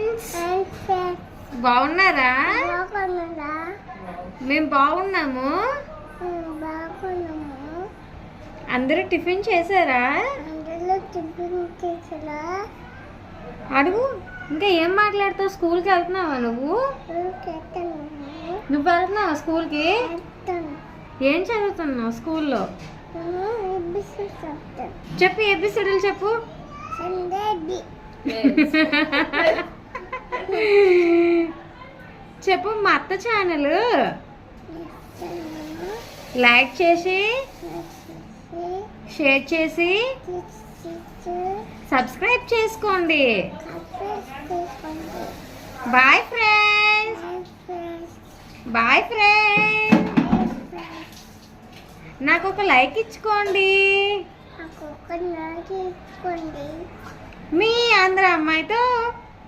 Friends, బాగున్నారా? మేము బాగున్నాము. అందరూ టిఫిన్ చేశారా? అడుగు. ఇంకా ఏం మాట్లాడతావు? స్కూల్కి వెళ్తున్నావా నువ్వు? నువ్వు వెళ్తున్నావా స్కూల్కి? ఏం చదువుతున్నావు స్కూల్లో? చెప్పు, ఏబిసిడీలు చెప్పు. చెప్పు. మా అత్త ఛానల్ లైక్ చేసి, షేర్ చేసి, సబ్స్క్రైబ్ చేసుకోండి. Bye friends. Bye friends. నాకు ఒక లైక్ ఇచ్చుకోండి. మీ ఆంధ్ర అమ్మాయితో